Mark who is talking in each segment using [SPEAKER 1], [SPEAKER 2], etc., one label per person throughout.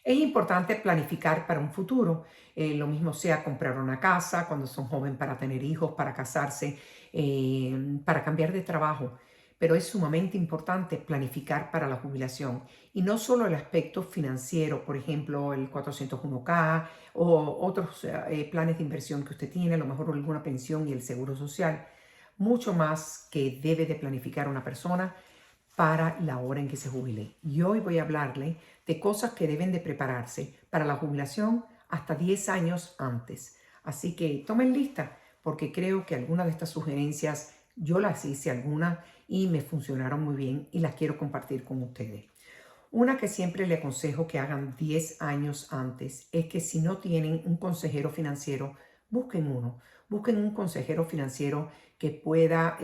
[SPEAKER 1] Es importante planificar para un futuro. Lo mismo sea comprar una casa cuando son jóvenes, para tener hijos, para casarse, para cambiar de trabajo. Pero es sumamente importante planificar para la jubilación. Y no solo el aspecto financiero, por ejemplo, el 401k o otros planes de inversión que usted tiene, a lo mejor alguna pensión y el seguro social. Mucho más que debe de planificar una persona para la hora en que se jubile. Y hoy voy a hablarle de cosas que deben de prepararse para la jubilación hasta 10 años antes. Así que tomen lista, porque creo que algunas de estas sugerencias yo las hice algunas y me funcionaron muy bien y las quiero compartir con ustedes. Una que siempre le aconsejo que hagan 10 años antes es que si no tienen un consejero financiero, busquen uno. Busquen un consejero financiero que pueda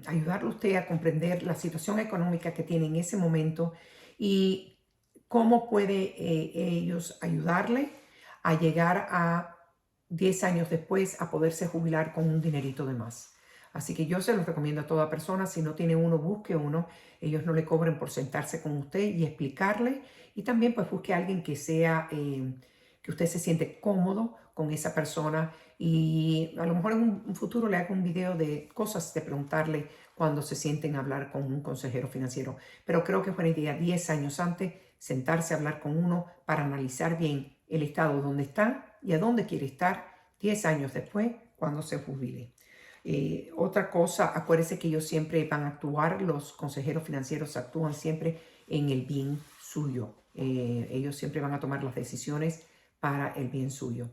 [SPEAKER 1] ayudarle a usted a comprender la situación económica que tiene en ese momento y cómo puede ellos ayudarle a llegar a 10 años después a poderse jubilar con un dinerito de más. Así que yo se los recomiendo a toda persona. Si no tiene uno, busque uno. Ellos no le cobren por sentarse con usted y explicarle. Y también pues busque a alguien que sea, que usted se siente cómodo con esa persona. Y a lo mejor en un futuro le haga un video de cosas de preguntarle cuando se sienten a hablar con un consejero financiero. Pero creo que es buena idea 10 años antes sentarse a hablar con uno para analizar bien el estado donde está y a dónde quiere estar 10 años después cuando se jubile. Otra cosa, acuérdense que ellos siempre van a actuar, los consejeros financieros actúan siempre en el bien suyo. Ellos siempre van a tomar las decisiones para el bien suyo.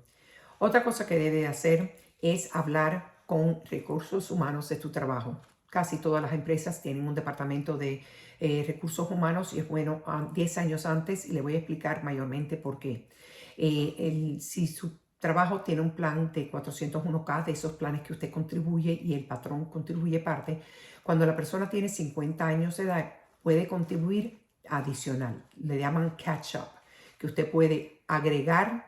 [SPEAKER 1] Otra cosa que debe hacer es hablar con recursos humanos de tu trabajo. Casi todas las empresas tienen un departamento de recursos humanos y es bueno 10 años antes, y le voy a explicar mayormente por qué. Si su trabajo tiene un plan de 401k, de esos planes que usted contribuye y el patrón contribuye parte, cuando la persona tiene 50 años de edad, puede contribuir adicional. Le llaman catch up, que usted puede agregar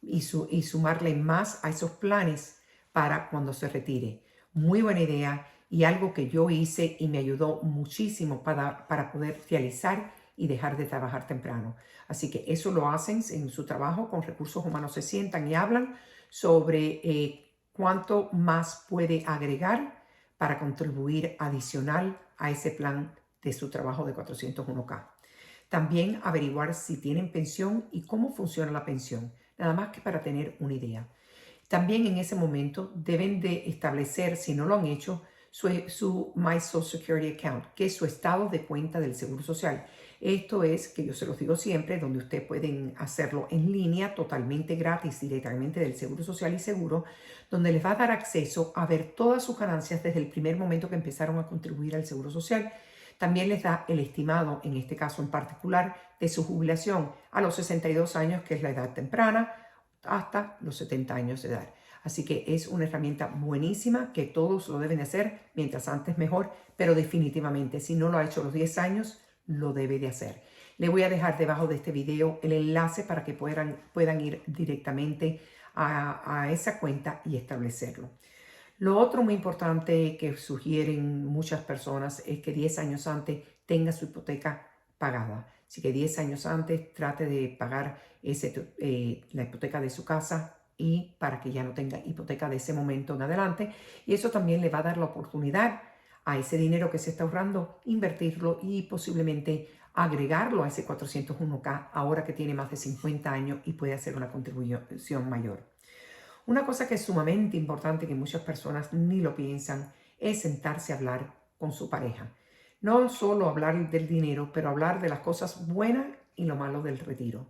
[SPEAKER 1] y sumarle más a esos planes para cuando se retire. Muy buena idea y algo que yo hice y me ayudó muchísimo para poder realizar y dejar de trabajar temprano. Así que eso lo hacen en su trabajo con recursos humanos, se sientan y hablan sobre cuánto más puede agregar para contribuir adicional a ese plan de su trabajo de 401k. También averiguar si tienen pensión y cómo funciona la pensión, nada más que para tener una idea. También en ese momento deben de establecer, si no lo han hecho, su My Social Security Account, que es su estado de cuenta del Seguro Social. Esto es, que yo se los digo siempre, donde ustedes pueden hacerlo en línea, totalmente gratis, directamente del Seguro Social y Seguro, donde les va a dar acceso a ver todas sus ganancias desde el primer momento que empezaron a contribuir al Seguro Social. También les da el estimado, en este caso en particular, de su jubilación a los 62 años, que es la edad temprana, hasta los 70 años de edad. Así que es una herramienta buenísima que todos lo deben hacer, mientras antes mejor, pero definitivamente si no lo ha hecho a los 10 años, lo debe de hacer. Le voy a dejar debajo de este video el enlace para que puedan ir directamente a esa cuenta y establecerlo. Lo otro muy importante que sugieren muchas personas es que 10 años antes tenga su hipoteca pagada. Así que 10 años antes trate de pagar la hipoteca de su casa y para que ya no tenga hipoteca de ese momento en adelante. Y eso también le va a dar la oportunidad a ese dinero que se está ahorrando, invertirlo y posiblemente agregarlo a ese 401k ahora que tiene más de 50 años y puede hacer una contribución mayor. Una cosa que es sumamente importante, que muchas personas ni lo piensan, es sentarse a hablar con su pareja. No solo hablar del dinero, pero hablar de las cosas buenas y lo malo del retiro.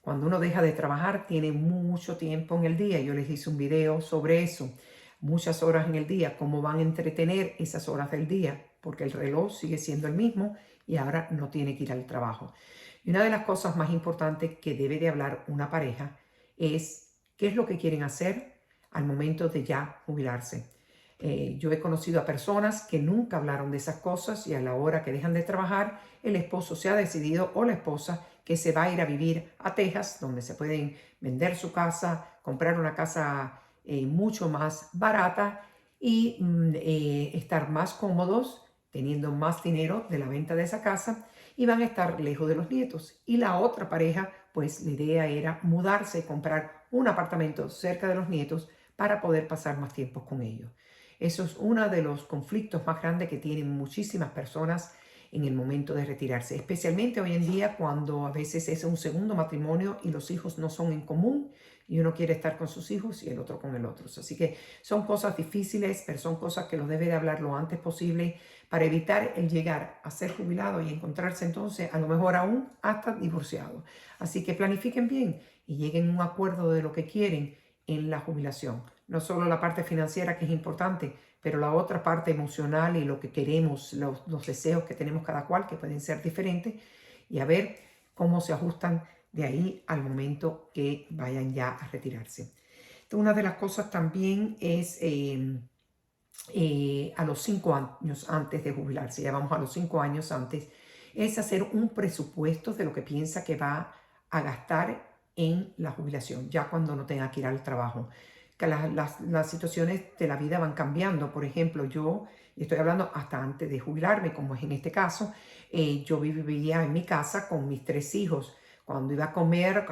[SPEAKER 1] Cuando uno deja de trabajar, tiene mucho tiempo en el día. Yo les hice un video sobre eso. Muchas horas en el día, cómo van a entretener esas horas del día, porque el reloj sigue siendo el mismo y ahora no tiene que ir al trabajo. Y una de las cosas más importantes que debe de hablar una pareja es qué es lo que quieren hacer al momento de ya jubilarse. Yo he conocido a personas que nunca hablaron de esas cosas y a la hora que dejan de trabajar, el esposo se ha decidido o la esposa que se va a ir a vivir a Texas, donde se pueden vender su casa, comprar una casa mucho más barata y estar más cómodos, teniendo más dinero de la venta de esa casa, y van a estar lejos de los nietos. Y la otra pareja pues la idea era mudarse y comprar un apartamento cerca de los nietos para poder pasar más tiempo con ellos. Eso es uno de los conflictos más grandes que tienen muchísimas personas en el momento de retirarse, especialmente hoy en día cuando a veces es un segundo matrimonio y los hijos no son en común y uno quiere estar con sus hijos y el otro con el otro. Así que son cosas difíciles, pero son cosas que los debe de hablar lo antes posible para evitar el llegar a ser jubilado y encontrarse entonces a lo mejor aún hasta divorciado. Así que planifiquen bien y lleguen a un acuerdo de lo que quieren en la jubilación. No solo la parte financiera que es importante, pero la otra parte emocional y lo que queremos, los deseos que tenemos cada cual, que pueden ser diferentes, y a ver cómo se ajustan de ahí al momento que vayan ya a retirarse. Entonces, una de las cosas también es a los 5 años antes de jubilarse, ya vamos a los 5 años antes, es hacer un presupuesto de lo que piensa que va a gastar en la jubilación, ya cuando no tenga que ir al trabajo. Que las situaciones de la vida van cambiando. Por ejemplo, yo, y estoy hablando hasta antes de jubilarme, como es en este caso, yo vivía en mi casa con mis 3 hijos. Cuando iba a comer,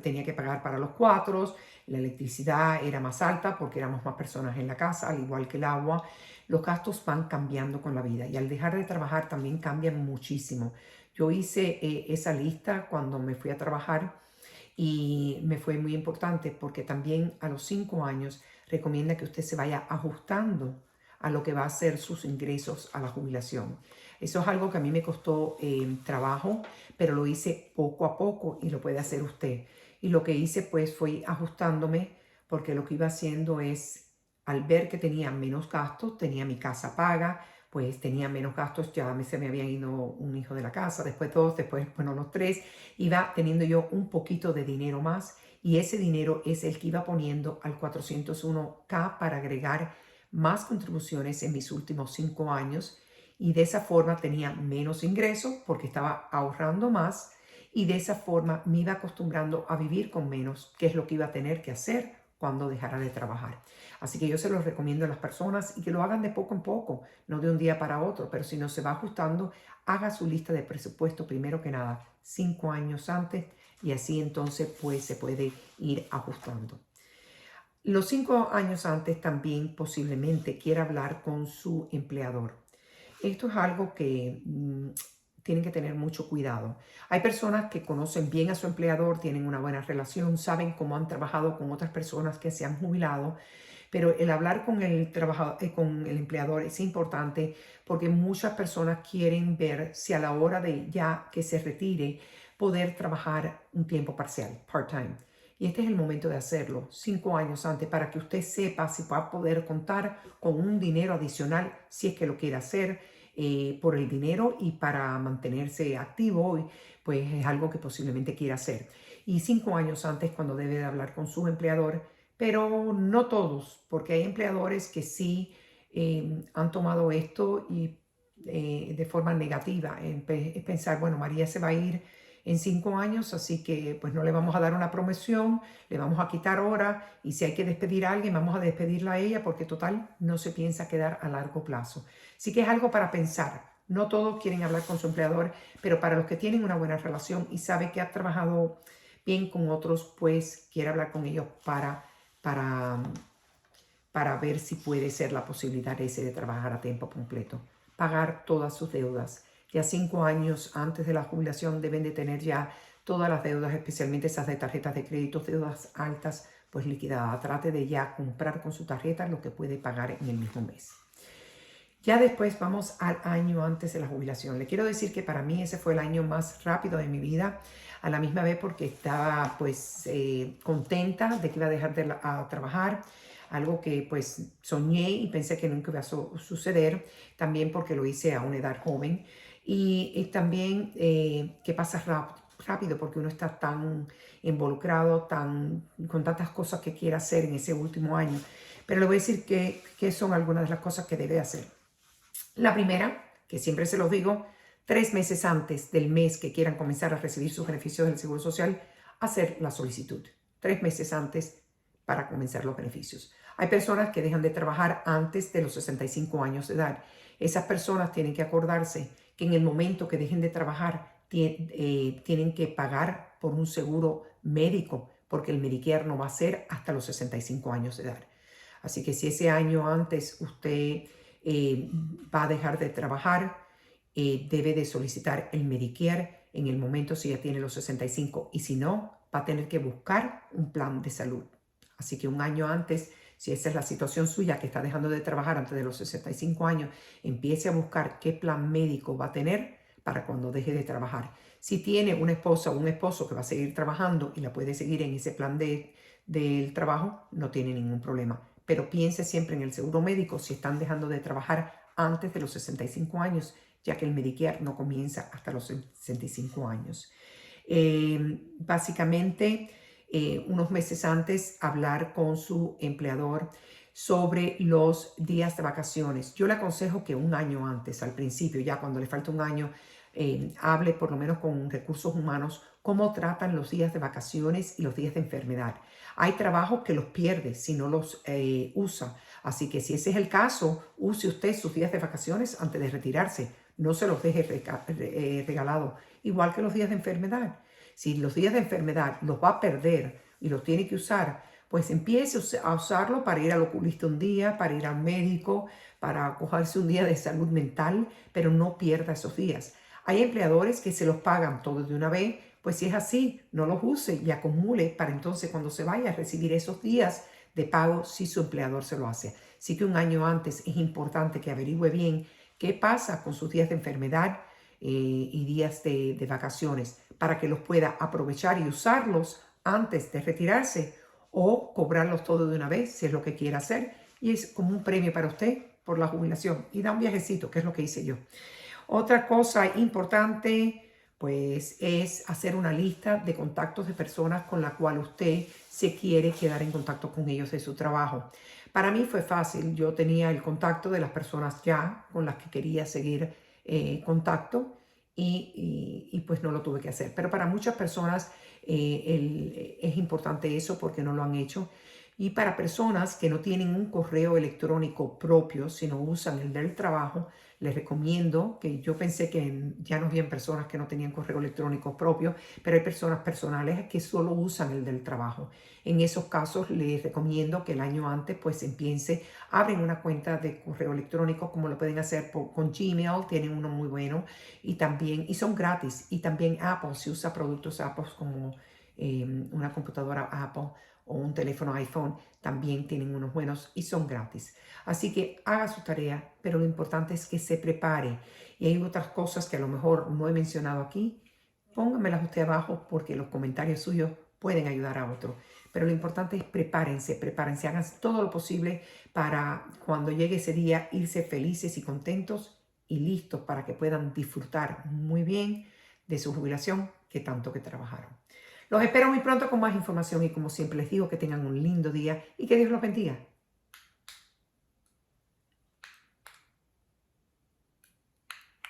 [SPEAKER 1] tenía que pagar para los 4, la electricidad era más alta porque éramos más personas en la casa, al igual que el agua. Los gastos van cambiando con la vida y al dejar de trabajar también cambian muchísimo. Yo hice esa lista cuando me fui a trabajar y me fue muy importante porque también a los 5 años recomienda que usted se vaya ajustando a lo que va a ser sus ingresos a la jubilación. Eso es algo que a mí me costó trabajo, pero lo hice poco a poco y lo puede hacer usted. Y lo que hice pues fue ajustándome porque lo que iba haciendo es, al ver que tenía menos gastos, tenía mi casa paga, pues tenía menos gastos, ya se me había ido un hijo de la casa, después dos, después, bueno, los tres, iba teniendo yo un poquito de dinero más y ese dinero es el que iba poniendo al 401k para agregar más contribuciones en mis últimos 5 años y de esa forma tenía menos ingresos porque estaba ahorrando más y de esa forma me iba acostumbrando a vivir con menos, que es lo que iba a tener que hacer cuando dejara de trabajar. Así que yo se los recomiendo a las personas y que lo hagan de poco en poco, no de un día para otro, pero si no se va ajustando, haga su lista de presupuesto primero que nada 5 años antes y así entonces pues se puede ir ajustando. Los 5 años antes también posiblemente quiera hablar con su empleador. Esto es algo que tienen que tener mucho cuidado. Hay personas que conocen bien a su empleador, tienen una buena relación, saben cómo han trabajado con otras personas que se han jubilado, pero el hablar con el trabajador, con el empleador es importante porque muchas personas quieren ver si a la hora de ya que se retire poder trabajar un tiempo parcial, part-time. Y este es el momento de hacerlo 5 años antes para que usted sepa si va a poder contar con un dinero adicional si es que lo quiere hacer por el dinero y para mantenerse activo, pues es algo que posiblemente quiera hacer. Y 5 años antes cuando debe de hablar con su empleador, pero no todos, porque hay empleadores que sí han tomado esto y de forma negativa. Es pensar, bueno, María se va a ir en 5 años, así que pues no le vamos a dar una promoción, le vamos a quitar horas y si hay que despedir a alguien, vamos a despedirla a ella porque total no se piensa quedar a largo plazo. Sí que es algo para pensar. No todos quieren hablar con su empleador, pero para los que tienen una buena relación y sabe que ha trabajado bien con otros, pues quiere hablar con ellos para, para ver si puede ser la posibilidad ese de trabajar a tiempo completo, pagar todas sus deudas. Ya 5 años antes de la jubilación deben de tener ya todas las deudas, especialmente esas de tarjetas de crédito, deudas altas, pues liquidadas. Trate de ya comprar con su tarjeta lo que puede pagar en el mismo mes. Ya después vamos al año antes de la jubilación. Le quiero decir que para mí ese fue el año más rápido de mi vida, a la misma vez porque estaba pues contenta de que iba a dejar de trabajar, algo que pues soñé y pensé que nunca iba a suceder, también porque lo hice a una edad joven y también que pasa rápido porque uno está tan involucrado, con tantas cosas que quiere hacer en ese último año. Pero le voy a decir que son algunas de las cosas que debe hacer. La primera, que siempre se los digo, 3 meses antes del mes que quieran comenzar a recibir sus beneficios del Seguro Social, hacer la solicitud. 3 meses antes para comenzar los beneficios. Hay personas que dejan de trabajar antes de los 65 años de edad. Esas personas tienen que acordarse que en el momento que dejen de trabajar tienen que pagar por un seguro médico, porque el Medicare no va a ser hasta los 65 años de edad. Así que si ese año antes usted va a dejar de trabajar, debe de solicitar el Medicare en el momento si ya tiene los 65 y si no, va a tener que buscar un plan de salud. Así que un año antes, si esa es la situación suya, que está dejando de trabajar antes de los 65 años, empiece a buscar qué plan médico va a tener para cuando deje de trabajar. Si tiene una esposa o un esposo que va a seguir trabajando y la puede seguir en ese plan del trabajo, no tiene ningún problema. Pero piense siempre en el seguro médico si están dejando de trabajar antes de los 65 años, ya que el Medicare no comienza hasta los 65 años. Básicamente, unos meses antes, hablar con su empleador sobre los días de vacaciones. Yo le aconsejo que un año antes, al principio, ya cuando le falta un año, hable por lo menos con recursos humanos cómo tratan los días de vacaciones y los días de enfermedad. Hay trabajos que los pierde si no los usa. Así que si ese es el caso, use usted sus días de vacaciones antes de retirarse. No se los deje regalados. Igual que los días de enfermedad. Si los días de enfermedad los va a perder y los tiene que usar, pues empiece a usarlo para ir al oculista un día, para ir al médico, para cogerse un día de salud mental, pero no pierda esos días. Hay empleadores que se los pagan todos de una vez, pues si es así, no los use y acumule para entonces cuando se vaya a recibir esos días de pago si su empleador se lo hace. Así que un año antes es importante que averigüe bien qué pasa con sus días de enfermedad y días de vacaciones para que los pueda aprovechar y usarlos antes de retirarse o cobrarlos todos de una vez si es lo que quiera hacer y es como un premio para usted por la jubilación y da un viajecito, que es lo que hice yo. Otra cosa importante pues es hacer una lista de contactos de personas con la cual usted se quiere quedar en contacto con ellos de su trabajo. Para mí fue fácil, yo tenía el contacto de las personas ya con las que quería seguir contacto y pues no lo tuve que hacer. Pero para muchas personas es importante eso porque no lo han hecho. Y para personas que no tienen un correo electrónico propio, sino usan el del trabajo, les recomiendo que yo pensé que ya no habían personas que no tenían correo electrónico propio, pero hay personas personales que solo usan el del trabajo. En esos casos les recomiendo que el año antes pues abren una cuenta de correo electrónico como lo pueden hacer con Gmail, tienen uno muy bueno y son gratis. Y también Apple, si usa productos Apple como una computadora Apple o un teléfono iPhone, también tienen unos buenos y son gratis. Así que haga su tarea, pero lo importante es que se prepare. Y hay otras cosas que a lo mejor no he mencionado aquí. Póngamelas usted abajo porque los comentarios suyos pueden ayudar a otros. Pero lo importante es prepárense, hagan todo lo posible para cuando llegue ese día irse felices y contentos y listos para que puedan disfrutar muy bien de su jubilación que tanto que trabajaron. Los espero muy pronto con más información y como siempre les digo que tengan un lindo día y que Dios los bendiga.